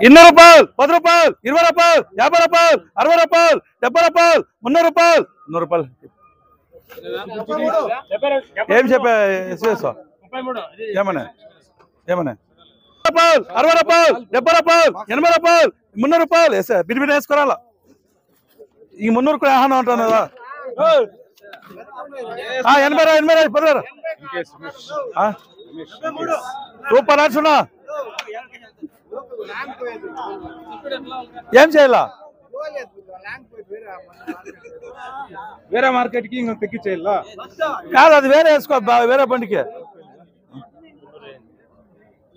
200 రూపాయలు, 10 రూపాయలు, 20 రూపాయలు, 50 రూపాయలు, 60 రూపాయలు, 70 రూపాయలు, 300 రూపాయలు, 100 రూపాయలు. ఏం చెప్పా ఏమన్నా 60 రూపాయలు, 70 రూపాయలు, 80 రూపాయలు, 300 రూపాయలు వేసా బిడ్డ వేసుకోరాలా. ఈ 300 కూడా ఆహారం ఉంటాను కదా. 80 పదరా సూపర్ ఆడుచున్నా. ఏం చేయాలా వేరే మార్కెట్ కి ఇంకా తెక్కిచ్చేయాలా కాదు, అది వేరే వేసుకో వేరే బండికి.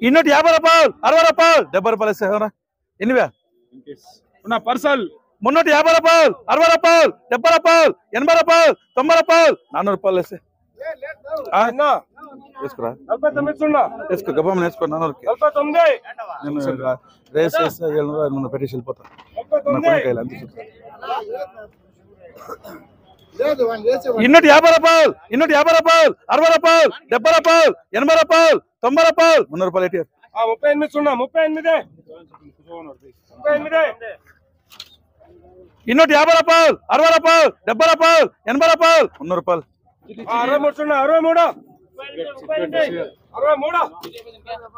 250 రూపాయలు, 60 రూపాయలు, 70 రూపాయలు వేస్తా. ఎన్నివే పర్సల్ 350 రూపాయలు, 60 రూపాయలు, 70 రూపాయలు, 80 రూపాయలు, 90 రూపాయలు, 400 రూపాయలు వేస్తే వేసుకురా. వేసుకో గబ్బమ్మ వేసుకో. 400కి నేను రేస్ చేస్తే 700 పెట్టేసి వెళ్ళిపోతా. 250 రూపాయలు, 250 రూపాయలు, 60 రూపాయలు, 70 రూపాయలు, 80 రూపాయలు, 90 రూపాయలు, 300 రూపాయలు ఎట్టి 38 250 రూపాయలు, 60 రూపాయలు, 70 రూపాయలు, 80 రూపాయలు, 300 రూపాయలు. 63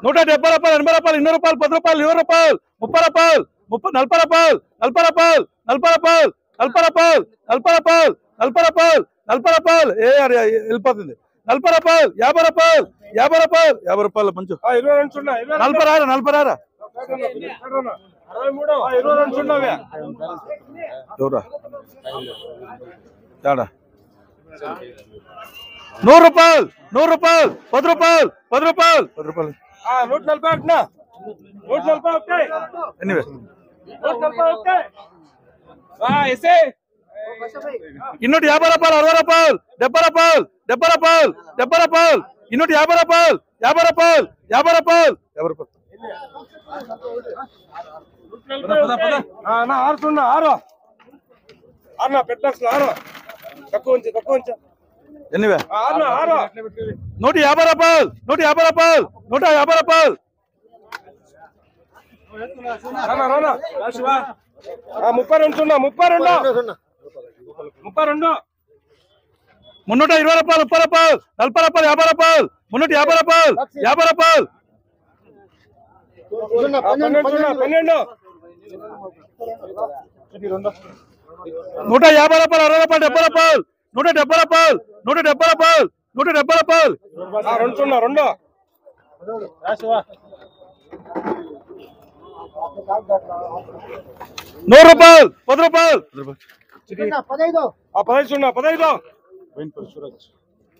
170 రూపాయలు, 80 రూపాయలు, 200 రూపాయలు, 10 రూపాయలు, 20 రూపాయలు, 30 రూపాయలు, 40 రూపాయలు, 40 రూపాయలు, 40 రూపాయలు, 40 రూపాయలు, 40 రూపాయలు, 40 రూపాయలు, 40 రూపాయలు వెళ్ళిపోతుంది. 40 రూపాయలు, 50 రూపాయలు, 50 రూపాయలు, 50 రూపాయలు మంచు 40 రారా 40 రారా ఎవరా 100 రూపాయలు, 100 రూపాయలు, 10 రూపాయలు, 10 రూపాయలు, 10 రూపాయలు, 140 ఎన్నివే 250 రూపాయలు, 60 రూపాయలు, 70 రూపాయలు, 70 రూపాయలు, 70 రూపాయలు, 250 రూపాయలు, 50 రూపాయలు, 50 రూపాయలు, 50 రూపాయలు. ఎన్నివే 150 రూపాయలు, 150 రూపాయలు, 150 రూపాయలు, 32 320 రూపాయలు, 30 రూపాయలు, 30 రూపాయలు, 40 రూపాయలు, 50 రూపాయలు, 350 రూపాయలు, 50 రూపాయలు, 12 150 రూపాయలు, 60 రూపాయలు, 70 రూపాయలు, 170 రూపాయలు, 170 రూపాయలు, 170 రూపాయలు, 100 రూపాయలు, 10 రూపాయలు, 15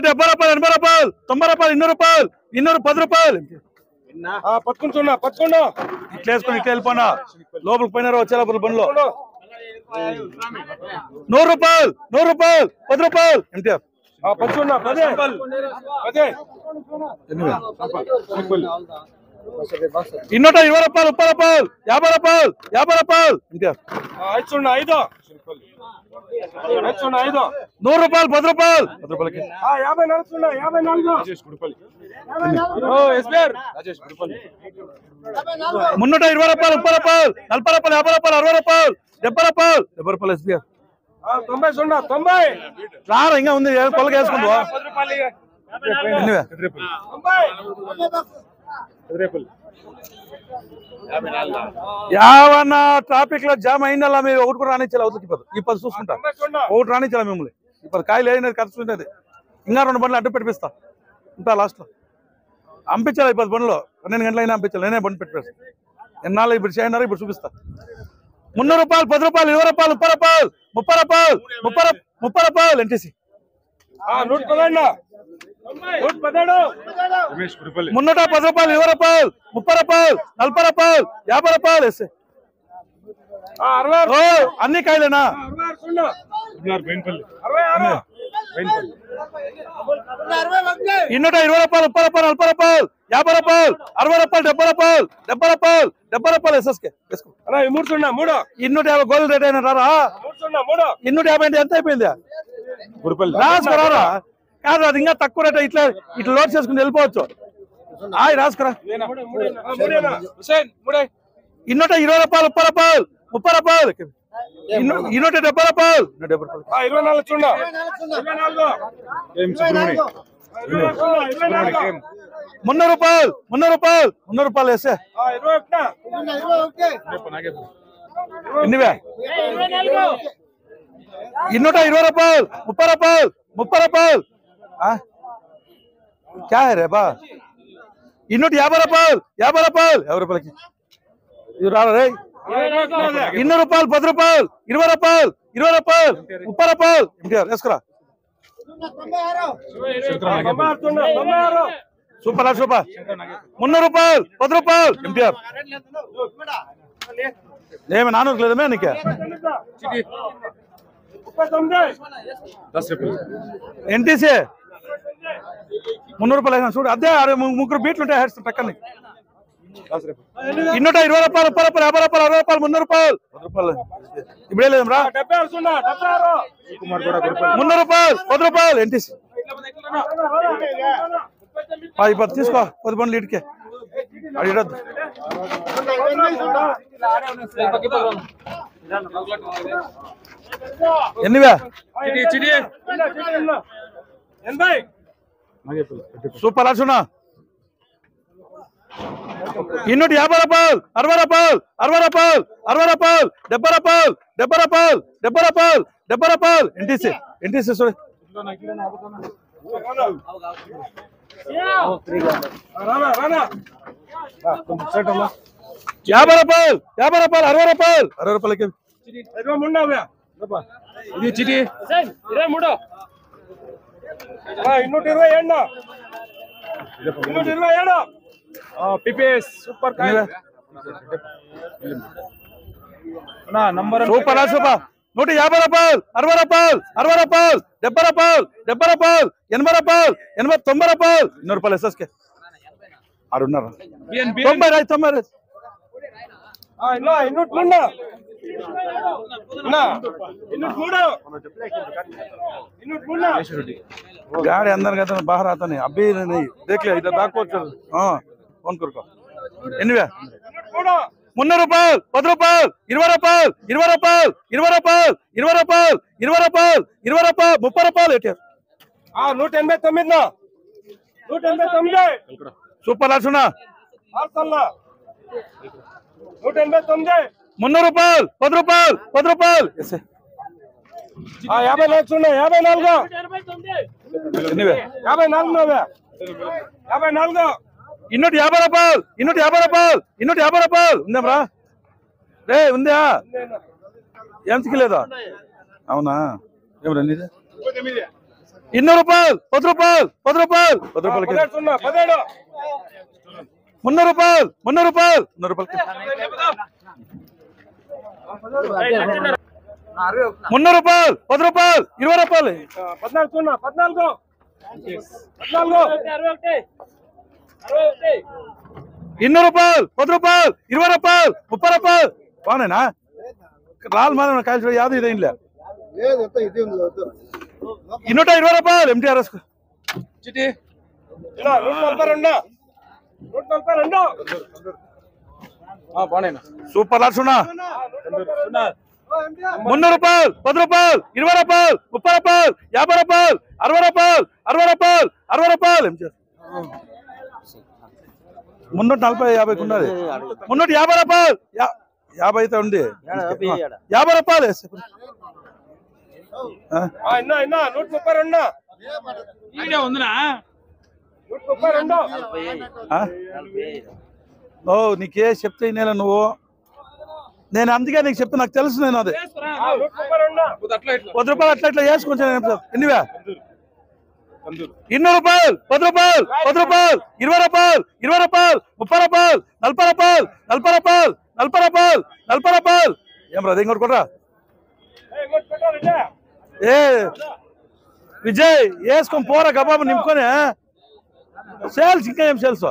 170 రూపాయలు, 80 రూపాయలు, 90 రూపాయలు, 200 రూపాయలు, 10 రూపాయలు, 11 ఇట్లా వేసుకొని ఇట్లా వెళ్ళిపోయినా లోపలికి పోయినారు వచ్చే లోపల బండ్లో 100 రూపాయలు, 100 రూపాయలు, 10 రూపాయలు, ఎంటీఆర్ 220 రూపాయలు, 30 రూపాయలు, 50 రూపాయలు, 50 రూపాయలు, ఎంటీఆర్ 100 రూపాయలు, 10 రూపాయలు, 10 రూపాయలకి 320 రూపాయలు, 30 రూపాయలు, 40 రూపాయలు, 50 రూపాయలు, 60 రూపాయలు, 70 రూపాయలు, 70 రూపాయలు ఎస్బీఆర్ 90 రారా ఇంకా ఉంది కొలగా వేసుకుంటావా యావన్నా ట్రాఫిక్ లో జామ్ అయిందల్లా మీరు ఒకటి కూడా రానిచ్చాలి అవతలకి ఈ 10 చూసుకుంటా ఒకటి రానిచ్చాలి మిమ్మల్ని ఇప్పుడు కాయలు అయినది ఖర్చు ఉండేది ఇంకా 2 బండ్లు అడ్డు పెట్టిపిస్తా ఉంటా లాస్ట్ లో పంపించాలి 10 బండ్లు 12 గంటలైనా పంపించాలి నేనే బండి పెట్టిస్తా ఎన్నాళ్ళు ఇప్పుడు చేయన్నారు ఇప్పుడు చూపిస్తా 300 రూపాయలు, 10 రూపాయలు, 20 రూపాయలు, 30 రూపాయలు, 30 రూపాయలు, 30 రూపాయలు ఎంటీసీ 310 రూపాయలు, 20 రూపాయలు, 30 రూపాయలు, 40 రూపాయలు, 50 రూపాయలు వేస్తే అన్ని కాయలేనా 220 రూపాయలు, 30 రూపాయలు, 40 రూపాయలు, 50 రూపాయలు, 60 రూపాయలు, 70 రూపాయలు, 70 రూపాయలు, 70 రూపాయలు ఎస్ఎస్కే 250 గోల్డ్ రేట్ అయినా రారా 250 అంటే ఎంత అయిపోయింది రారా కాదు అది ఇంకా తక్కువ రేట్ ఇట్లా లోడ్ చేసుకుని వెళ్ళిపోవచ్చు ఆయ్ రాసుకురా హుసేన్ మూడే ఇన్నోట 20 రూపాయలు 30 రూపాయలు 30 రూపాయలు ఇన్నోట 70 రూపాయలు 70 రూపాయలు 24 చూడ 24 ఏం సుబ్రమణి 300 రూపాయలు 300 రూపాయలు 300 రూపాయలు వేసే 21 ఎన్నివే ఇన్నోట 20 రూపాయలు 30 రూపాయలు 30 రూపాయలు क्या है रे बा इन्नोट 50 రూపాయలు 50 రూపాయలు 50 రూపాయలకి ఇది రారా రే 200 రూపాయలు 10 రూపాయలు 20 రూపాయలు 20 రూపాయలు 30 రూపాయలు ఎన్టీఆర్ వేసుకురా సూపర్ సూపర్ 300 రూపాయలు 10 రూపాయలు ఎన్టీఆర్ ఏమి నాన్నకు లేదమే నీకే ఎన్టీసీ 300 రూపాయలు అయినా చూడు అదే 3 బీట్లు ఉంటాయి హెడ్స్ పక్కన ఇన్నోట 20 రూపాయలు 30 రూపాయలు 50 రూపాయలు 60 రూపాయలు 300 రూపాయలు 10 రూపాయలు ఇప్పుడే లేదు రా 300 రూపాయలు 10 రూపాయలు ఎన్టీసీ 10 తీసుకో 10 బండ్లు ఇటుకే అడిగద్దు ఎన్నివే సూపర్ అర్చునా ఇన్నోటి 50 రూపాయలు 60 రూపాయలు 60 రూపాయలు 60 రూపాయలు 70 రూపాయలు 70 రూపాయలు 70 రూపాయలు 70 రూపాయలు ఎన్టీసీ ఎన్టీసీ చూడు 50 రూపాయలు 50 రూపాయలు 60 రూపాయలు 60 రూపాయలకి ఇది చిటి 23 227 పిపిఎస్ సూపర్ కాయ్ నా నంబర్ సూపర్ సూపర్ 150 రూపాయలు 60 రూపాయలు 60 రూపాయలు 70 రూపాయలు 70 రూపాయలు 80 రూపాయలు 80 90 రూపాయలు 200 రూపాయలు ఎస్ఎస్కే ఆడున్నారు 90 90 गाड़ी अंदर गए बाहर आता नहीं अभी नहीं देख ले इधर दाखो हाँ फोन कर 300 రూపాయలు 10 రూపాయలు 20 రూపాయలు 20 రూపాయలు 20 రూపాయలు 20 రూపాయలు 20 రూపాయలు 20 రూపాయలు 30 రూపాయలు ఎట్టారు 189 189 సూపర్ అర్చునా 189 300 రూపాయలు 10 రూపాయలు 10 రూపాయలు 54 చూడండి 54 ఎన్నివే 54 ఇన్నోటి 50 రూపాయలు ఇన్నోటి 50 రూపాయలు ఇన్నోటి 50 రూపాయలు ఉందేమ్రా రే ఉందా ఎంతకి లేదా అవునా ఏమరా నీదే 200 రూపాయలు 10 రూపాయలు 10 రూపాయలు 10 రూపాయలకి 300 రూపాయలు 300 రూపాయలు 300 రూపాయలకి 300 రూపాయలు 10 రూపాయలు 20 రూపాయలు 14 200 రూపాయలు 10 రూపాయలు 20 రూపాయలు 30 రూపాయలు బానేనా రాల్ మాన కాల్చి యాదు ఇదే ఇల్ల ఇన్నోట 20 రూపాయలు ఎంటీఆర్ఎస్ చిటి 142 బానేనా సూపర్ అర్చునా 300 రూపాయలు 10 రూపాయలు 20 రూపాయలు 30 రూపాయలు 50 రూపాయలు 60 రూపాయలు 60 రూపాయలు 60 రూపాయలు ఎంటీఆర్ 340 50 ఉన్నది 350 రూపాయలు 50 అయితే ఉంది 50 రూపాయలు 132 ఈడే ఉందినా 132 ఓ నీకే చెప్తే నేల నువ్వు నేను అందుకే నీకు చెప్తే నాకు తెలుసు నేను అది 10 రూపాయలు అట్లా ఇట్లా వేసుకుంటా ఎన్నివే 200 రూపాయలు 10 రూపాయలు 10 రూపాయలు 20 రూపాయలు 20 రూపాయలు 30 రూపాయలు 40 రూపాయలు 40 రూపాయలు 40 రూపాయలు 40 రూపాయలు ఏం రా ఇంకోటి కొట్రా ఏ విజయ్ వేసుకొని పోరా కబాబు నింపుకొని సేల్స్ ఇంకా ఏం సేల్స్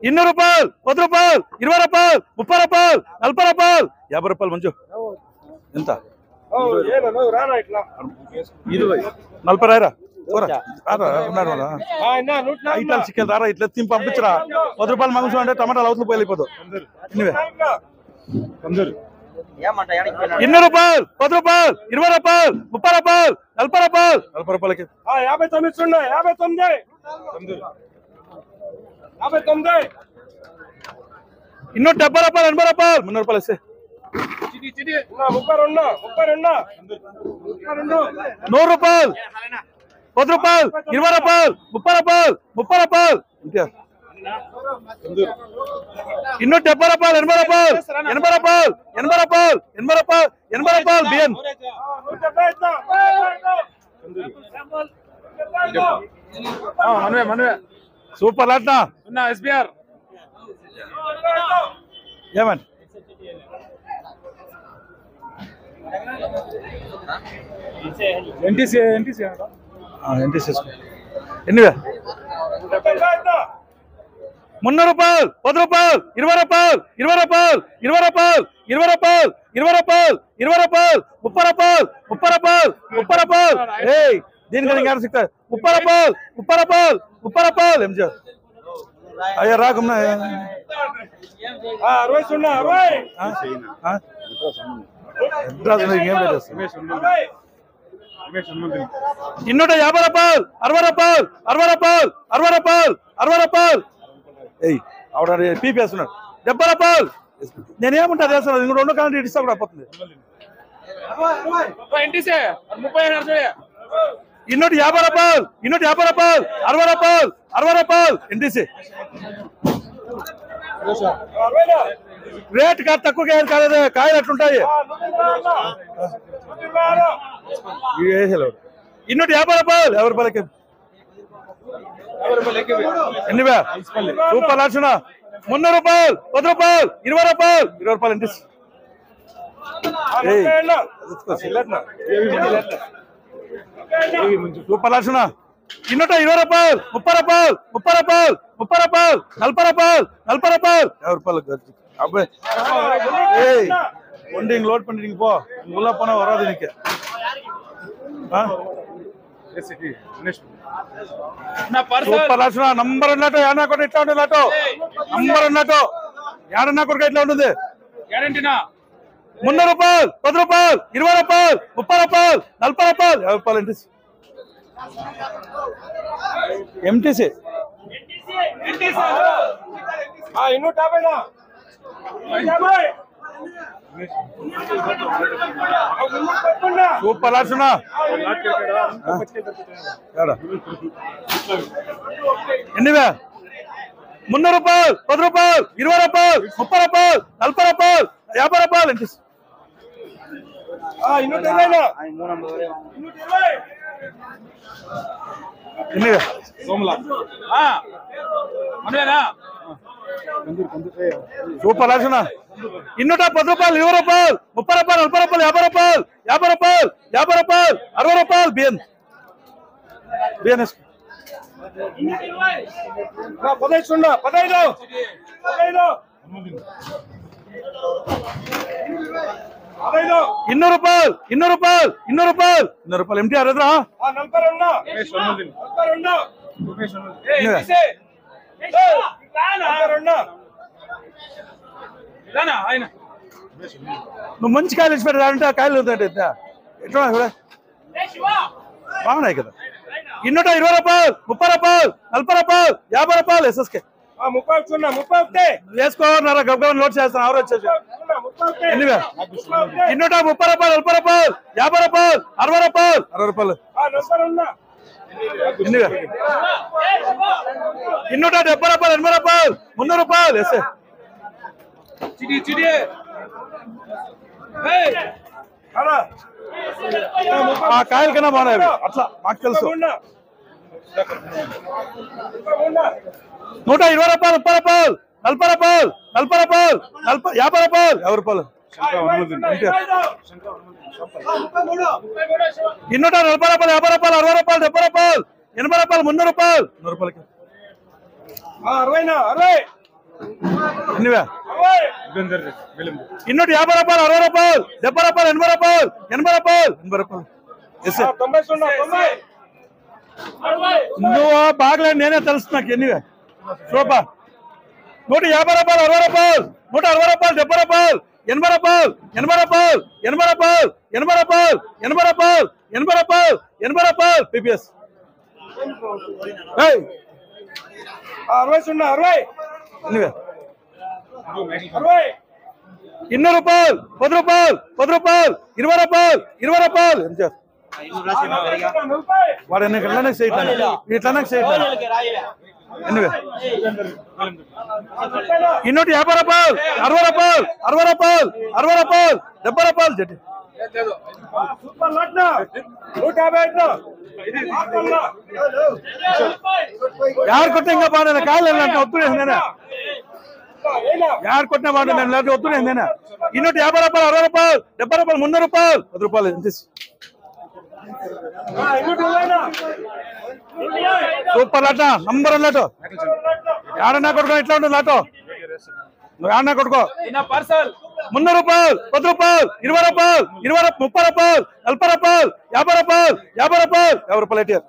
200 రూపాయలు 10 రూపాయలు 20 రూపాయలు 30 రూపాయలు 40 రూపాయలు 50 రూపాయలు మంచు ఎంత 40 రాయరా అయితే చికెన్ రారా ఇట్లా తిని పంపించరా 10 రూపాయలు మంగళం అంటే టమాటాలు అవతల పోయి వెళ్ళిపోతావు 200 రూపాయలు 10 రూపాయలు 20 రూపాయలు 30 రూపాయలు 40 రూపాయలు 40 రూపాయలకి 59 ಇನ್ನೂರ 70 రూపాయలు 80 రూపాయలు 300 రూపాయలు ఇస్తే 100 రూపాయలు 10 రూపాయలు 20 రూపాయలు 30 రూపాయలు 30 రూపాయలు ಇನ್ನೂರ 70 రూపాయలు 80 రూపాయలు 80 రూపాయలు 80 రూపాయలు 80 రూపాయలు 80 రూపాయలు బియ్యం సూపర్ లాట్నా ఎస్బిఆర్ ఏమని ఎన్టీసీ ఎన్నివే 300 రూపాయలు 10 రూపాయలు 20 రూపాయలు 20 రూపాయలు 20 రూపాయలు 20 రూపాయలు 20 రూపాయలు 20 రూపాయలు 30 రూపాయలు 30 రూపాయలు 30 రూపాయలు ఏయ్ దీనికి ఇంకా సిక్తా 30 రూపాయలు 30 రూపాయలు 30 రూపాయలు ఎంజా అయ్యా రాకున్నా 250 రూపాయలు 60 రూపాయలు 60 రూపాయలు 60 రూపాయలు 60 రూపాయలు ఏయ్ ఆవిడ పీపీ వేస్తున్నాడు 70 రూపాయలు నేనేముంటా చేస్తాను ఇంకో 2 కాలంటే ఇస్తా కూడా పోతుంది 250 రూపాయలు 250 రూపాయలు 60 రూపాయలు 60 రూపాయలు ఎన్టీసీ రేట్ తక్కువ కాలేదు కాయలు అట్లుంటాయి 250 రూపాయలు 50 రూపాయలకి ఎన్నివే సూపర్ లక్షణ 300 రూపాయలు 10 రూపాయలు 20 రూపాయలు 20 రూపాయలు ఎన్టీసీ సూపర్ లక్షణ 220 రూపాయలు 30 రూపాయలు 30 రూపాయలు 30 రూపాయలు 40 రూపాయలు 40 రూపాయలు 50 రూపాయలు అబ్బాయి ఏయ్ ஒண்டிங் லோட் பண்ணிட்டீங்க போ உள்ள போனா வராது நிக்க సూపర్ లక్షణ నంబర్ అన్నట్టు ఏడన్నా కూడా ఇట్లా ఉంటుంది అన్నట్టు నంబర్ అన్నట్టు ఏడన్నా కూడా ఇట్లా ఉంటుంది 300 రూపాయలు 10 రూపాయలు 20 రూపాయలు 30 రూపాయలు 40 రూపాయలు 50 రూపాయలు ఎంటీసీ సూపర్ లక్షణ ఎన్నివే 300 రూపాయలు 10 రూపాయలు 20 రూపాయలు 30 రూపాయలు 40 రూపాయలు 50 రూపాయలు ఎంటీసీ ఎన్నివే సూపర్ లక్షణ 210 రూపాయలు 20 రూపాయలు 30 రూపాయలు 40 రూపాయలు 50 రూపాయలు 50 రూపాయలు 50 రూపాయలు 60 రూపాయలు బియ్యం ಇನ್ನೂರು ರೂಪಾಯಿ ಎಂಟಿಆರ್ ಎದ್ರ నువ్వు మంచి కాయలు ఇచ్చి పెట్టాలంటే ఆ కాయలు ఎట్లా బాగున్నాయి కదా 220 రూపాయలు 30 రూపాయలు 40 రూపాయలు 50 రూపాయలు ఎస్ఎస్కే వేసుకోన్నారా గబగబా నోట్ చేస్తాను ఎవరు వచ్చేసి 230 రూపాయలు 40 రూపాయలు 50 రూపాయలు 60 రూపాయలు 60 రూపాయలు 270 రూపాయలు 80 రూపాయలు 300 రూపాయలు ఎస్ ఆ కాయల కన్నా బాగున్నాయి అట్లా మాకు తెలుసు 120 రూపాయలు 30 రూపాయలు 40 రూపాయలు 40 రూపాయలు 50 రూపాయలు 50 రూపాయలు 240 రూపాయలు 50 రూపాయలు 60 రూపాయలు 70 రూపాయలు 80 రూపాయలు 300 రూపాయలు 100 రూపాయలకి ఎన్నివే ಇನ್ನೂಟ 50 ರೂಪಾಯಿ 60 ರೂಪಾಯಿ 70 ರೂಪಾಯಿ 80 ರೂಪಾಯಿ 80 ರೂಪಾಯಿ 80 ರೂಪಾಯಿ నువ్వు బాగలే నేనే తెలుసు నాకు ఎన్నివే సూపా 150 రూపాయలు 60 రూపాయలు 160 రూపాయలు 70 రూపాయలు 80 రూపాయలు 80 రూపాయలు 80 రూపాయలు 80 రూపాయలు 80 రూపాయలు 80 రూపాయలు 80 రూపాయలు పిపిఎస్ 60 ఎన్నివే 200 రూపాయలు 10 రూపాయలు 10 రూపాయలు 20 రూపాయలు 20 రూపాయలు వాడు ఎన్ని ఇట్లానే చేయట్లేదు ఇట్లానే చేయట్లేదు ఎన్నివే 250 రూపాయలు 60 రూపాయలు 60 రూపాయలు 60 రూపాయలు 70 రూపాయలు జట్టి ಯಾರು ಕೊಟ್ಟ ಹಿಂಗ ಬಾಡ ಕಾಲ ಒತ್ತುಡಿ ಹಿಂದೇನೆ ಯಾರು ಕೊಟ್ಟನೆ ಬಾಡ ನಾನು ಒತ್ತುಡಿ ಹಿಂದೇನೆ 250 ರೂಪಾಯಿ 60 ರೂಪಾಯಿ 70 ರೂಪಾಯಿ 300 ರೂಪಾಯಿ 10 ರೂಪಾಯಿ సూపర్ లాట నంబర్ లాటో ఏడన్నా కొడుకో ఇట్లా ఉంటుంది లాటో నువ్వు ఏడన్నా కొడుకో 300 రూపాయలు 10 రూపాయలు 20 రూపాయలు 20 30 రూపాయలు 40 రూపాయలు 50 రూపాయలు 50 రూపాయలు 50 రూపాయలు ఎట్టారు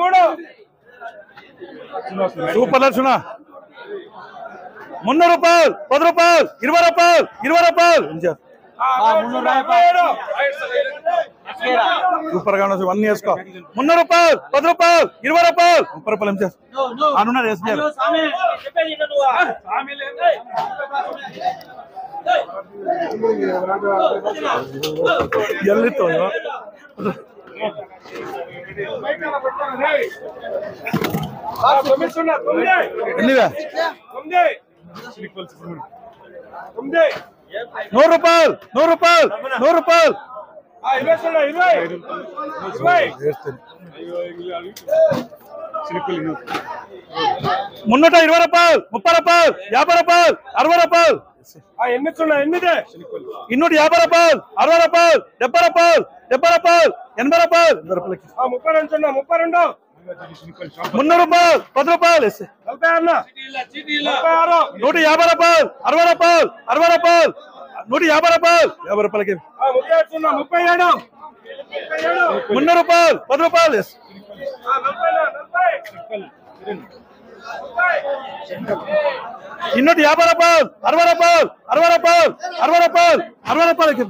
73 సూపర్ లాట్ సునా 300 రూపాయలు 10 రూపాయలు 20 రూపాయలు 20 రూపాయలు సూపర్ గా అన్ని వేసుకో 300 రూపాయలు 10 రూపాయలు 20 రూపాయలు 30 రూపాయలు ఏం చేస్తారు అనున్నారు వేసుకున్నారు ఎల్లితో ఎన్నివే 100 రూపాయలు 100 రూపాయలు 100 రూపాయలు 320 రూపాయలు 30 రూపాయలు 50 రూపాయలు 60 రూపాయలు 250 రూపాయలు 60 రూపాయలు 70 రూపాయలు 70 రూపాయలు 80 రూపాయలు 300 రూపాయలు 10 రూపాయలు 150 రూపాయలు 60 రూపాయలు 60 రూపాయలు 150 రూపాయలు 50 రూపాయలకి 300 రూపాయలు 10 రూపాయలు 250 రూపాయలు 60 రూపాయలు 60 రూపాయలు 60 రూపాయలు 60 రూపాయలకి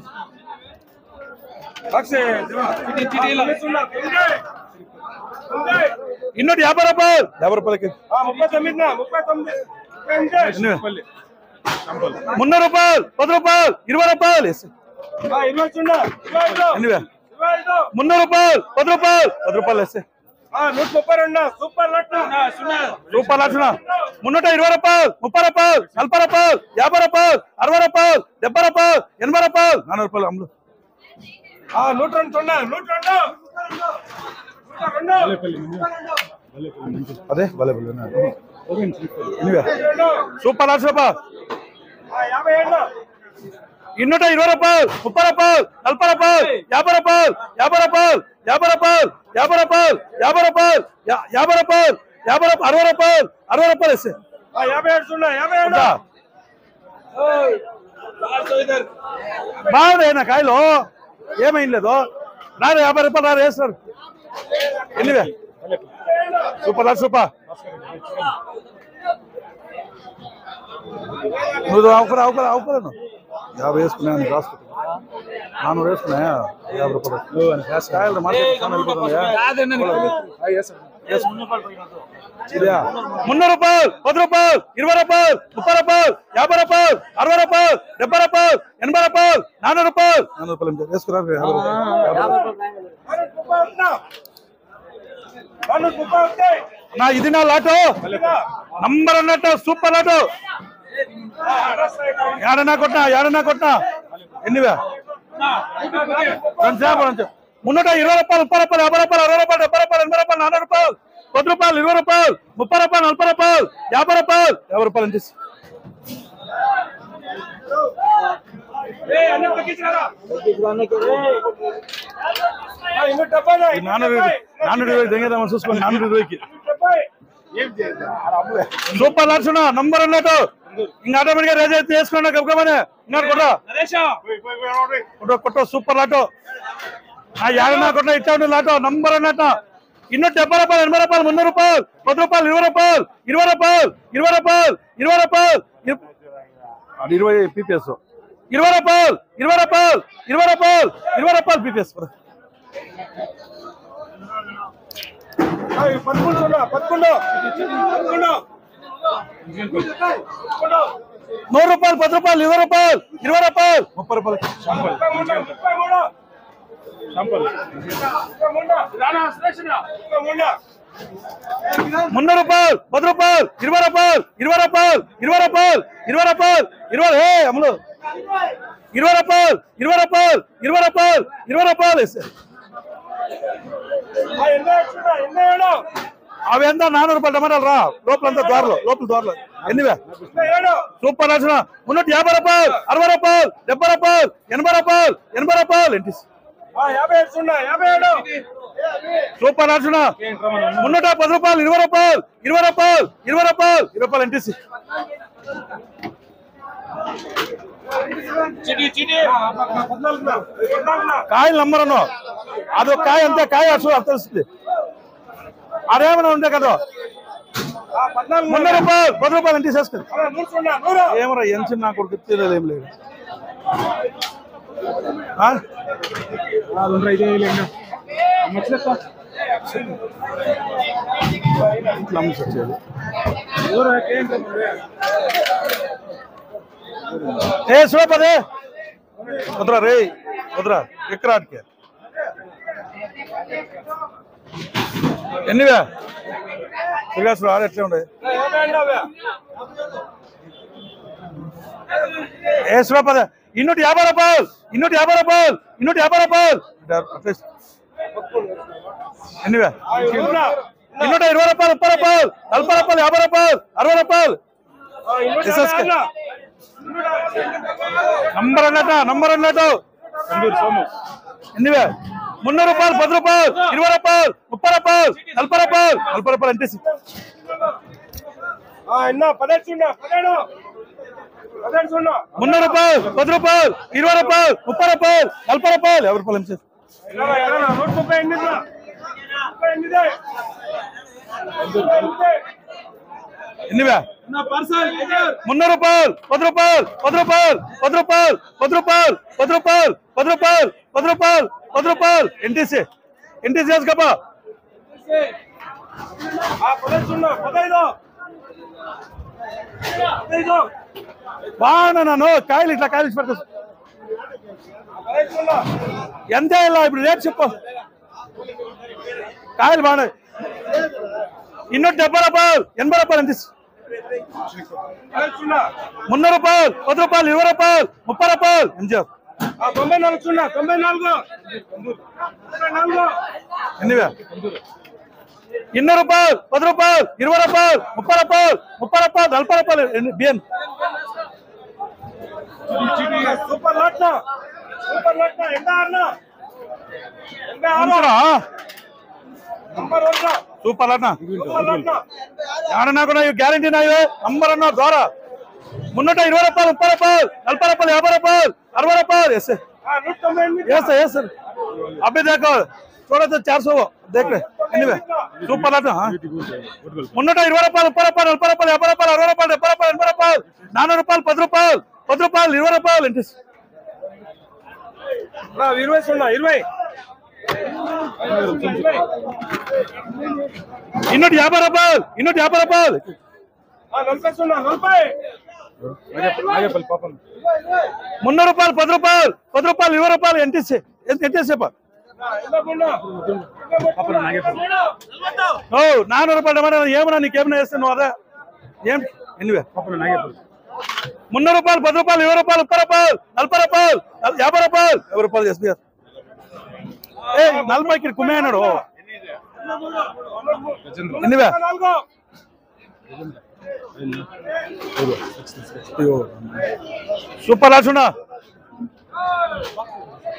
250 రూపాయలు 50 రూపాయలకి 300 రూపాయలు 10 రూపాయలు 20 రూపాయలు 300 రూపాయలు 10 రూపాయలు 10 రూపాయలు వేస్తే సూపర్ లక్షణ 320 రూపాయలు 30 రూపాయలు 40 రూపాయలు 50 రూపాయలు 60 రూపాయలు 70 రూపాయలు 80 రూపాయలు 400 రూపాయలు అమ్ములు అదే భలే సూపర్ లక్ష రూపాయలు 220 రూపాయలు 30 రూపాయలు 40 రూపాయలు 50 రూపాయలు 50 రూపాయలు 50 రూపాయలు 50 రూపాయలు 50 రూపాయలు 50 రూపాయలు 60 రూపాయలు 60 రూపాయలు వేస్తే బాగుంది కాయలు ఏమైంది లేదు రాదు 50 రూపాయలు రాదు వేస్తారు ఎన్నివే సూపర్ లాట్ సూపర్ నువ్వు అవకరాను 50 వేసుకున్నాను రాసుకుంటా 400 వేసుకున్నా 50 రూపాయలు కాయలు మార్కెట్ 300 రూపాయలు 10 రూపాయలు 20 రూపాయలు 30 రూపాయలు 50 రూపాయలు 60 రూపాయలు 70 రూపాయలు 80 రూపాయలు 400 రూపాయలు 400 రూపాయలు వేసుకున్నారు నా ఇది నా లాటో నంబర్ అన్నట్టు సూపర్ లాటో ఏడన్నా కొట్టినా ఎన్నివే 320 రూపాయలు 30 రూపాయలు 50 రూపాయలు 60 రూపాయలు 70 రూపాయలు 80 రూపాయలు 400 రూపాయలు 10 రూపాయలు 20 రూపాయలు 30 రూపాయలు 40 రూపాయలు 50 రూపాయలు 50 రూపాయలు అంతే 420 దెంగేదామని చూసుకోండి 420కి సూపర్ లక్షణ నంబర్ అన్నట్టు ఇంకా ఆటోమేటిక్ గా రేజ్ అయితే వేసుకున్నా గబగబనే కొట్ట సూపర్ లాటో యాడనా కొట్ట ఇచ్చాడు లాటో నంబర్ అన్నట్టు 270 రూపాయలు 80 రూపాయలు 300 రూపాయలు 10 రూపాయలు 20 రూపాయలు 20 రూపాయలు 20 రూపాయలు 20 రూపాయలు 20 పీపీఎస్ 20 రూపాయలు 20 రూపాయలు 20 రూపాయలు 20 రూపాయలు పీపీఎస్ 100 రూపాయలు 10 రూపాయలు 20 రూపాయలు 20 రూపాయలు 30 రూపాయలు 300 రూపాయలు 10 రూపాయలు 20 రూపాయలు 20 రూపాయలు 20 రూపాయలు 20 రూపాయలు 20 అమలు 20 రూపాయలు 20 రూపాయలు 20 రూపాయలు 20 రూపాయలు అవి ఎంత 400 రూపాయలు టమాటాలు రా లోపలంతా ద్వారలో ఎన్నివే సూపర్ నచ్చిన 350 రూపాయలు 60 రూపాయలు 70 రూపాయలు 80 రూపాయలు 80 రూపాయలు ఏంటి సూపర్ నచ్చిన 310 రూపాయలు 20 రూపాయలు 20 రూపాయలు 20 రూపాయలు 20 రూపాయలు ఏంటి కాయలు నంబర్ అన్నో అదొక కాయ అంతే కాయ తెలుస్తుంది అదేమన్నా ఉంటే కదా 300 రూపాయలు 10 రూపాయలు అంటే తీసుకెళ్ళి ఏమరా ఎంత నాకు ఏం లేదు ఏ చూడపదే వద్దురా రే వద్దురా ఎక్కడ ఆటకే ఎన్నివే తిరిగాసు ఆడ ఎట్లా ఉండే ఏ చూడపదే 250 రూపాయలు 250 రూపాయలు 250 రూపాయలు ఎన్నివే 220 రూపాయలు 30 రూపాయలు 40 రూపాయలు 50 రూపాయలు 60 రూపాయలు నంబర్ అన్నట్టు ఎన్నివే 300 రూపాయలు 10 రూపాయలు 20 రూపాయలు 30 రూపాయలు 40 రూపాయలు 40 రూపాయలు అంటే 300 రూపాయలు 10 రూపాయలు 20 రూపాయలు 30 రూపాయలు 40 రూపాయలు 50 రూపాయలు అంటే ఎన్నివే 300 రూపాయలు 10 రూపాయలు 10 రూపాయలు 10 రూపాయలు 10 రూపాయలు 10 రూపాయలు 10 రూపాయలు 10 రూపాయలు 10 రూపాయలు ఎన్టీసీ వేసుకోపా బాగా నన్ను కాయలు ఇట్లా కాయలు పెడతా ఎంత ఇలా ఇప్పుడు రేట్ చెప్పు కాయలు బాగున్నాయి 270 రూపాయలు 80 రూపాయలు ఎంత 300 రూపాయలు 10 రూపాయలు 20 రూపాయలు 30 రూపాయలు ఎంజాయ్ 94 ఎన్నివే 200 రూపాయలు 10 రూపాయలు 20 రూపాయలు 30 రూపాయలు 40 రూపాయలు బియ్యం సూపర్ అన్న ఏడన్నా కూడా గ్యారంటీ నాయే నంబర్ అన్న ద్వారా 320 రూపాయలు 30 రూపాయలు 40 రూపాయలు 50 రూపాయలు 60 రూపాయలు ऐसे अभी देखो थोड़ा सा 400 देख ले एनीवे सूपर लाट 320 రూపాయలు 30 రూపాయలు 40 రూపాయలు 50 రూపాయలు 60 రూపాయలు 70 రూపాయలు 80 రూపాయలు 400 రూపాయలు 10 రూపాయలు 10 రూపాయలు 20 రూపాయలు ఏంటి 250 రూపాయలు 250 రూపాయలు 300 రూపాయలు 10 రూపాయలు 10 రూపాయలు 20 రూపాయలు ఎంతసేపా 400 రూపాయలు టమాటా ఏమన్నా నీకేమన్నా వేస్తాను అదే ఏం ఎన్నివే 300 రూపాయలు 10 రూపాయలు 20 రూపాయలు 30 రూపాయలు 40 రూపాయలు 50 రూపాయలు 50 రూపాయలు ఎస్బీఆర్ ఏ 40కి కుమ్మే అన్నాడు ఎన్నివే సూపర్ లాచున్నా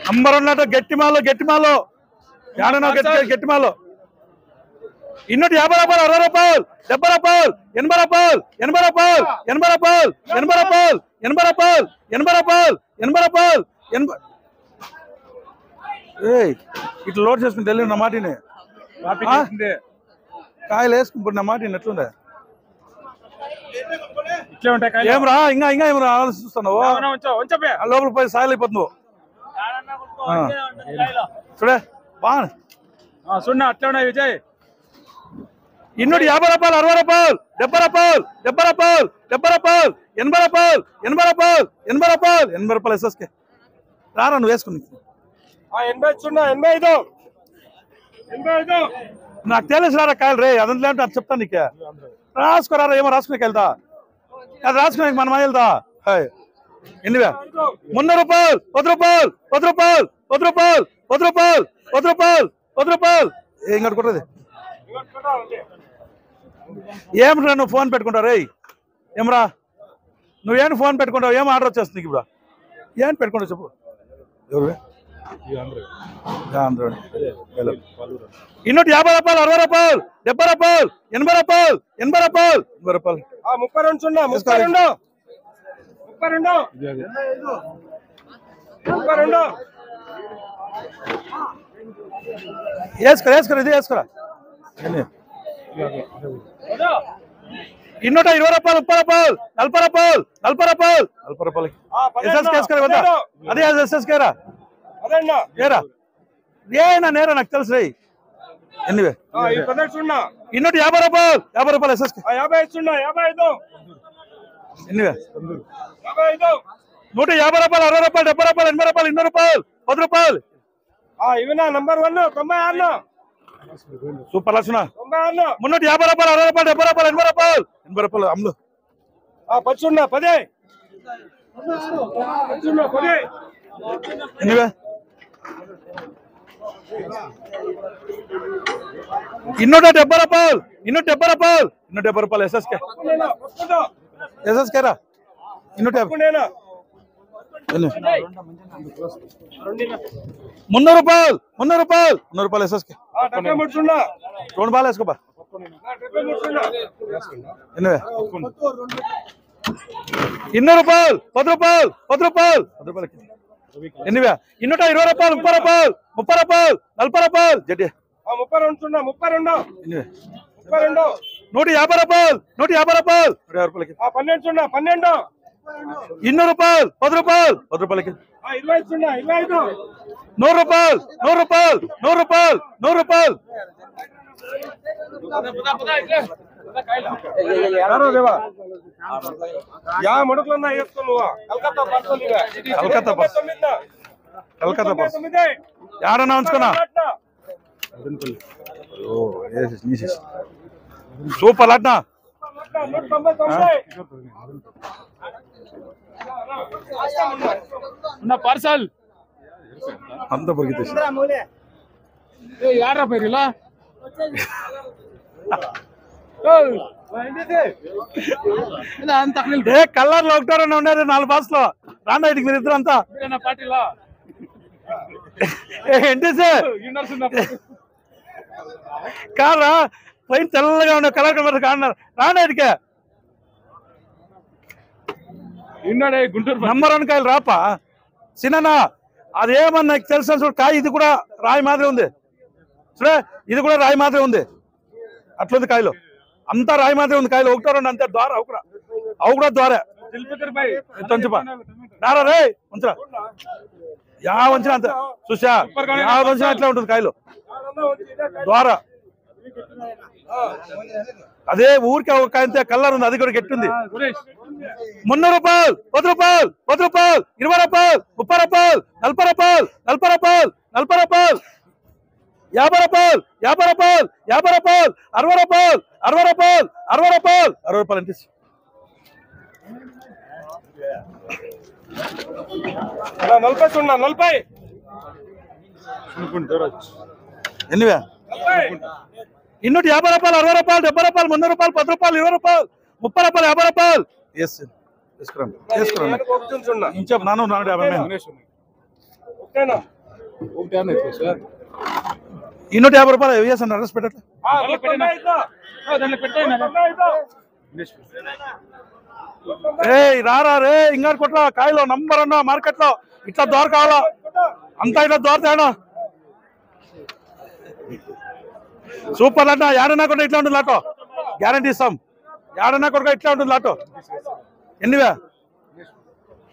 నంబర్ ఉన్నట్టు గట్టిమాలో ఏడనో గట్టిమాలో ಇನ್ನೂಟ 50 ರೂಪಾಯಿ 60 ರೂಪಾಯಿ 70 ರೂಪಾಯಿ 80 ರೂಪಾಯಿ 80 ರೂಪಾಯಿ 80 ರೂಪಾಯಿ 80 ರೂಪಾಯಿ 80 ರೂಪಾಯಿ 80 ರೂಪಾಯಿ 80 ರೂಪಾಯಿ 80 ఏయ్ ఇట్లా లోడ్ చేసుకుని తెలియదు నా మాటిని కాయలు వేసుకుని నా మాటిని ఎట్లుండే ఏమరా ఇంకా ఇంకా ఏమరా ఆలోచిస్తున్నావు లోపల పోయి సాయలు అయిపోతున్నావు చూడే బాగా సున్నా అట్లా ఉన్నాయి విజయ్ ಇನ್ನೂಟ 50 ರೂಪಾಯಿ 60 ರೂಪಾಯಿ 70 ರೂಪಾಯಿ 70 ರೂಪಾಯಿ 70 ರೂಪಾಯಿ 80 ರೂಪಾಯಿ 80 ರೂಪಾಯಿ 80 ರೂಪಾಯಿ 80 ರೂಪಾಯಿ ఎస్ఎస్కే రారా నువ్వు వేసుకుని 85 నాకు తెలుసు రారా కాయలు రే అదంతా అంటే అది చెప్తాను నీకే రాసుకోరారా ఏమో రాసుకునే వెళ్తా అది రాసుకునే మన వెళ్తా ఎన్నివే 300 రూపాయలు 10 రూపాయలు 10 రూపాయలు 10 రూపాయలు 10 రూపాయలు 10 రూపాయలు 10 రూపాయలు ఏం కట్టుకుంటుంది ఏమరా నువ్వు ఫోన్ పెట్టుకుంటావు రే ఏమరా నువ్వేం ఫోన్ పెట్టుకుంటావు ఏం ఆర్డర్ వచ్చేస్తుంది ఇప్పుడు ఏం పెట్టుకుంటావు చెప్పు ఎవరు ಇನ್ನೂಟ 50 ರೂಪಾಯಿ 60 ರೂಪಾಯಿ 70 ರೂಪಾಯಿ 80 ರೂಪಾಯಿ 80 ರೂಪಾಯಿ 80 ರೂಪಾಯಿ 32 సున్నా 32 వేసుకోరా వేసుకోరా ఇది వేసుకోరా ಇನ್ನೂಟ 20 ರೂಪಾಯಿ 30 ರೂಪಾಯಿ 40 ರೂಪಾಯಿ 40 ರೂಪಾಯಿ 40 ರೂಪಾಯಿ ఎస్ఎస్కే వేసుకోరా వద్దా అదే ఎస్ఎస్కేరా ఏరా ఏనా నేరా నాకు తెలుసు రే ఎన్నివే ಇನ್ನೂట 50 ರೂಪಾಯಿ 50 ರೂಪಾಯಿ ఎస్ఎస్కే 55 ఎన్నివే 150 ರೂಪಾಯಿ 60 ರೂಪಾಯಿ 70 ರೂಪಾಯಿ 80 ರೂಪಾಯಿ 200 ರೂಪಾಯಿ 10 ರೂಪಾಯಿ ఇవినా నంబర్ 1 96 సూపర్ లక్షణ 96 350 ರೂಪಾಯಿ 60 ರೂಪಾಯಿ 70 ರೂಪಾಯಿ 80 ರೂಪಾಯಿ 80 ರೂಪಾಯಿ అమ్ములు 10 సున్నా 10 ఎన్నివే ಇನ್ನೂಟ 70 ರೂಪಾಯಿ 270 ರೂಪಾಯಿ 270 ರೂಪಾಯಿ ఎస్ఎస్కే ఎస్ఎస్కే రా 270 300 ರೂಪಾಯಿ 300 ರೂಪಾಯಿ 300 ರೂಪಾಯಿ ఎస్ఎస్కే 73 సున్నా 2 బాల్ వేసుకోబా ఎన్నివే 200 ರೂಪಾಯಿ 10 ರೂಪಾಯಿ 10 ರೂಪಾಯಿ 10 ರೂಪಾಯಿ ఎన్నివే 220 ರೂಪಾಯಿ 30 ರೂಪಾಯಿ 30 ರೂಪಾಯಿ 40 ರೂಪಾಯಿ జడ్డి 32 సున్నా 32 ఎన్నివే 32 150 ರೂಪಾಯಿ 150 ರೂಪಾಯಿ 150 ರೂಪಾಯಿ 12 సున్నా 12 200 ರೂಪಾಯಿ 10 ರೂಪಾಯಿ 10 ರೂಪಾಯಿ 20 సున్నా 25 100 ರೂಪಾಯಿ 100 ರೂಪಾಯಿ 100 ರೂಪಾಯಿ 100 ರೂಪಾಯಿ ಯಾರೋ ದೇವಾ ಯಾವ ಮಡಕಲನ್ನ ಎತ್ತಲ್ವ ಕಲ್ಕತ್ತಾ ಪಾರ್ಸಲ್ ಈಗ కలకత్తా బస్ కలకత్తా బస్ యాడన్నా ఉంచుకున్నా సూపర్ అట్నా ಪಾರ್ಸಲ್ అంత పొరిగితే ಯಾರ ಪೇರಿಲ್ಲ ఏ కలర్ లో ఒకటారని ఉండేది 4 బాక్స్లో రాండి ఇటుకి మీరు ఇద్దరు అంతా పాటిల్ ఏంటి సార్ కాదా పైన తెల్లగా ఉండే కలర్ కలర్ కాన్నారు రాండి ఇటుకే ఇన్నాడే గుంటూరు నంబర్ 1 కాయలు రాపా సిననా అదేమన్నా నాకు తెలుసా చూడు కాయ ఇది కూడా రాయి మాదిరి ఉంది చూడే ఇది కూడా రాయి మాదిరి ఉంది అట్లుంది కాయలు అంతా రాయి మాదిరి ఉంది కాయలు ఒకటో రెండు అంతే ద్వారా అవు కూడా ద్వారా తంచుపా రారా రే ఉంచరా యా వంచిన అంత చూసా యా వంచిన అట్లా ఉంటుంది కాయలు ద్వారా అదే ఊరికే ఒక కాయంతే కలర్ ఉంది అది కూడా గట్టుంది 300 ರೂಪಾಯಿ 10 ರೂಪಾಯಿ 10 ರೂಪಾಯಿ 20 ರೂಪಾಯಿ 30 ರೂಪಾಯಿ 40 ರೂಪಾಯಿ 40 ರೂಪಾಯಿ 40 ರೂಪಾಯಿ 50 ರೂಪಾಯಿ 50 ರೂಪಾಯಿ 50 ರೂಪಾಯಿ 60 ರೂಪಾಯಿ 60 ರೂಪಾಯಿ 60 ರೂಪಾಯಿ 60 ರೂಪಾಯಿ అంటే 40 సున్నా 40 ఎన్నివే 250 రూపాయలు 60 రూపాయలు 70 రూపాయలు 300 రూపాయలు 10 రూపాయలు 20 రూపాయలు 30 రూపాయలు 50 రూపాయలు ఎస్ ఇంచెప్ నాను 450 250 రూపాయలు వేసాను అడ్రస్ పెట్టట్లే రారా రే ఇంగారు కొట్ల కాయలో నంబర్ అన్నా మార్కెట్ లో ఇట్లా దొరకావాలా అంతా ఇట్లా దొరతాయనా సూపర్ అన్న ఏడన్నా కూడా ఇట్లా ఉంటుంది లాటో గ్యారంటీ ఇస్తాం ఏడన్నా కూడా ఇట్లా ఉంటుంది లాటో ఎన్నివే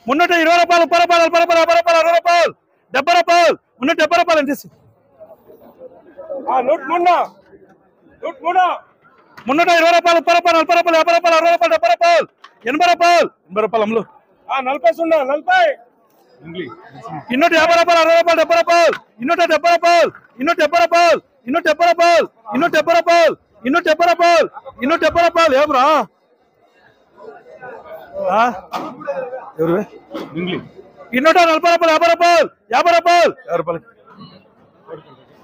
320 రూపాయలు 30 రూపాయలు 40 రూపాయలు 50 రూపాయలు 60 రూపాయలు 70 రూపాయలు 370 రూపాయలు ఎంత 320 రూపాయలు 30 రూపాయలు 40 రూపాయలు 50 రూపాయలు 60 రూపాయలు 70 రూపాయలు 80 రూపాయలు 80 రూపాయలు అమ్ములు 250 రూపాయలు 60 రూపాయలు 70 రూపాయలు 270 రూపాయలు 270 రూపాయలు 270 రూపాయలు 270 రూపాయలు 270 రూపాయలు 270 రూపాయలు ఏమ్రా ఎవరు 240 రూపాయలు 50 రూపాయలు 50 రూపాయలు 50 రూపాయలు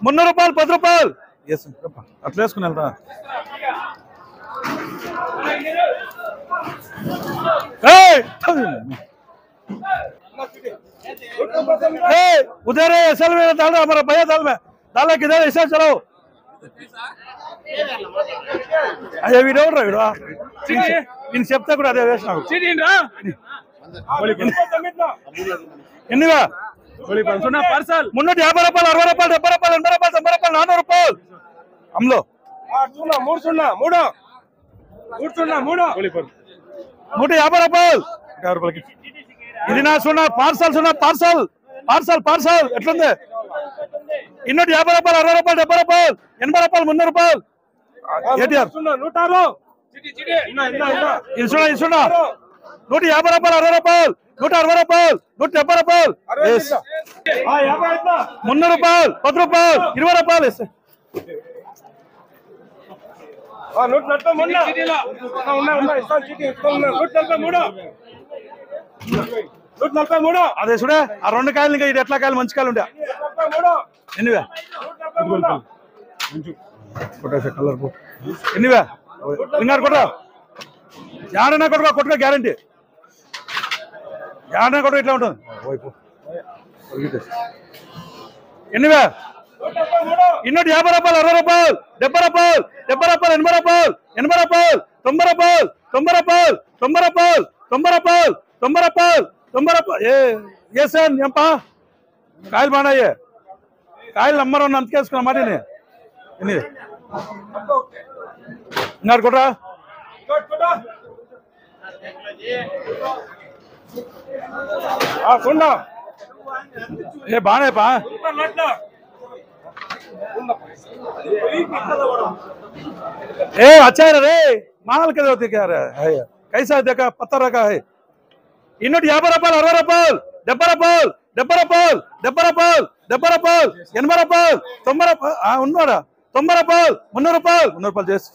300 రూపాయలు 10 రూపాయలు అట్లా వేసుకుని వెళ్తా उधर है असल में डाल रहा हमारा भैया दाल में डाला किधर ऐसा चलो अरे वीडियो रहा इन చెప్తా కూడా అదే వేసిన ఎన్నివా పార్సల్ 350 రూపాయలు 60 రూపాయలు 70 రూపాయలు 80 రూపాయలు 90 రూపాయలు 400 రూపాయలు అమ్లో 150 రూపాయలు 50 రూపాయలకి ఇది నా సున్నా పార్సల్ సున్నా పార్సల్ పార్సల్ పార్సల్ ఎట్లుంది 250 రూపాయలు 60 రూపాయలు 70 రూపాయలు 80 రూపాయలు 300 రూపాయలు ఏటీఆర్ 150 రూపాయలు 60 రూపాయలు 160 రూపాయలు 170 రూపాయలు 300 రూపాయలు 10 రూపాయలు 20 రూపాయలు ఇస్తే 143 అదే చూడే ఆ 2 కాయలు ఇంకా ఇది ఎట్లా కాయలు మంచి కాయలు ఉండే ఎన్నివే కలర్ ఎన్నివే ఇంగారు కొట్ట యాడనా కొట్టుకో కొట్టుకో గ్యారంటీ యాడనా కొట్టుకో ఇట్లా ఉంటుంది ఎన్నివే 250 రూపాయలు 60 రూపాయలు 70 రూపాయలు 70 రూపాయలు 80 రూపాయలు 80 రూపాయలు 90 రూపాయలు 90 రూపాయలు 90 రూపాయలు 90 రూపాయలు 90 రూపాయలు ఏ సార్ ఏంపా కాయలు బాగున్నాయి కాయలు నంబర్ 1 అంతకేసుకున్నా మాట ఎన్ని ఇంగారు కొట్రా ఏ బానే పా ए अच्छा है रे माल के होते क्या है कैसा देखा पत्थर रखा है 250 రూపాయలు 60 రూపాయలు 70 రూపాయలు 70 రూపాయలు 70 రూపాయలు 70 రూపాయలు 80 రూపాయలు 90 రూపాయలు ఉన్నాడా 90 రూపాయలు 300 రూపాయలు 300 రూపాయలు చేసి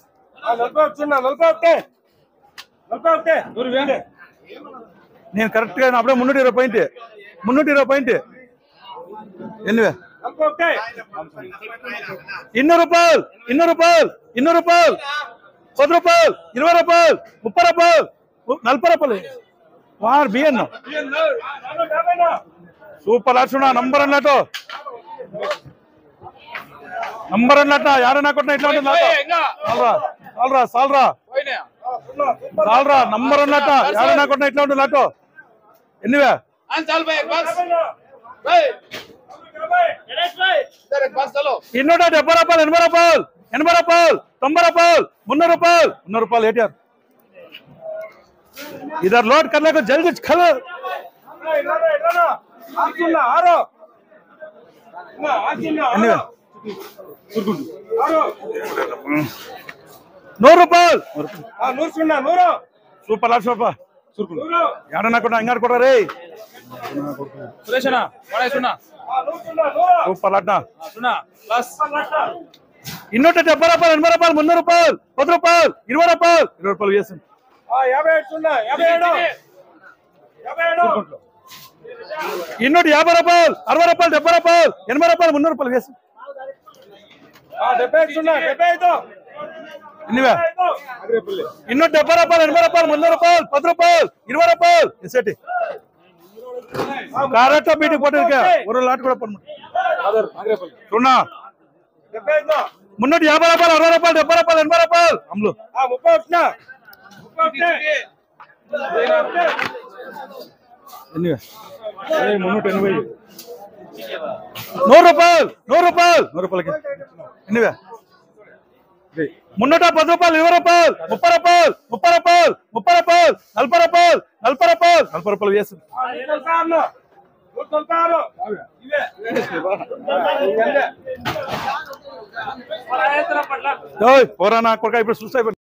నేను కరెక్ట్ గా అప్పుడే 320 పాయింట్ 320 పాయింట్ ఎన్నివే 200 రూపాయలు 200 రూపాయలు 200 రూపాయలు 10 రూపాయలు 20 రూపాయలు 30 రూపాయలు 40 రూపాయలు వారు బియ్యం సూపర్ అర్చున్నా నంబర్ అన్నట్టు నంబర్ అన్నట్ట యాడన్నా కొట్టినా ఇట్లా ఉంటుంది సాల్రా సాల్రా సాల్రా నంబర్ అన్నట్ట యాడన్నా కొట్టినా ఇట్లా ఉంటుంది అటు ఎన్నివే 270 రూపాయలు 80 రూపాయలు 80 రూపాయలు 90 రూపాయలు 300 రూపాయలు 300 రూపాయలు ఏటీఆర్ इधर लोड करने को जल्दी खल 100 రూపాయలు సూపర్ లాట్ సూపర్ యాడన్నా కూడా ఇంగారు కూడా రే సూపర్ లాట్ 270 రూపాయలు 80 రూపాయలు 300 రూపాయలు 10 రూపాయలు 20 రూపాయలు 20 రూపాయలు వేసింది 250 రూపాయలు 60 రూపాయలు 70 రూపాయలు 80 రూపాయలు 300 రూపాయలు వేసింది 270 రూపాయలు 80 రూపాయలు 300 రూపాయలు 10 రూపాయలు 20 రూపాయలు ఎసటి కరెక్ట్ మీటింగ్ పోటీ ఒక లాట్ కూడా సున్నా 75. మున్నూటి 50 రూపాయలు 60 రూపాయలు 70 రూపాయలు 80 రూపాయలు అమ్ములు 30 వచ్చినా 30 ఎన్ని మున్నూటి 80 100 రూపాయలు 100 రూపాయలు 100 రూపాయలకి ఎన్నివే మున్నూట 10 రూపాయలు 20 రూపాయలు 30 రూపాయలు 30 రూపాయలు 30 రూపాయలు 40 రూపాయలు 40 రూపాయలు 40 రూపాయలు వేసి పోరా నా కొడుక ఇప్పుడు చూస్తాయి